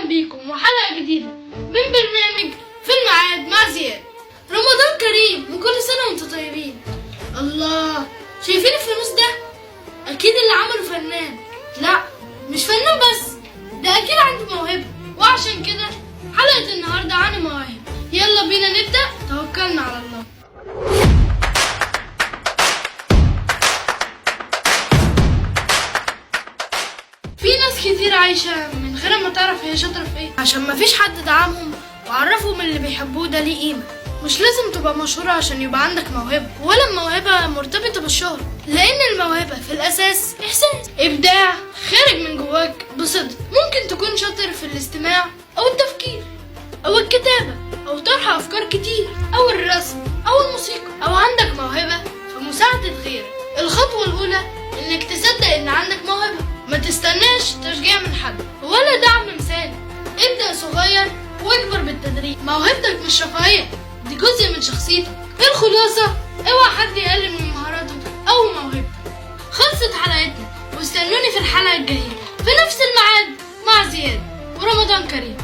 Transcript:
بيكم وحلقة جديدة من برنامج في الميعاد مع زياد. رمضان كريم وكل سنة وانتم طيبين. الله، شايفين الفانوس ده؟ أكيد اللي عمله فنان. لا، مش فنان بس، ده أكيد عنده موهبة، وعشان كده حلقة النهاردة عن المواهب. يلا بينا نبدأ، توكلنا على الله. في ناس كتير عايشة من غير ما تعرف هي شاطرة في ايه، عشان مفيش حد دعمهم وعرفهم اللي بيحبوه ده ليه قيمة. مش لازم تبقى مشهورة عشان يبقى عندك موهبة، ولا الموهبة مرتبطة بالشهرة، لأن الموهبة في الأساس إحساس، إبداع خارج من جواك بصدق. ممكن تكون شاطر في الاستماع أو التفكير أو الكتابة أو طرح أفكار كتير أو الرسم أو الموسيقى، أو عندك موهبة في مساعدة غيرك. الخطوة الأولى إنك تصدق إن عندك موهبة، ما تستناش تشجيع من حد ولا دعم مثالي. ابدأ صغير واكبر بالتدريج. موهبتك مش رفاهية، دي جزء من شخصيتك. الخلاصة، اوعى حد يقلل من مهاراتك أو موهبتك. خلصت حلقتنا، واستنوني في الحلقة الجاية في نفس الميعاد مع زياد، ورمضان كريم.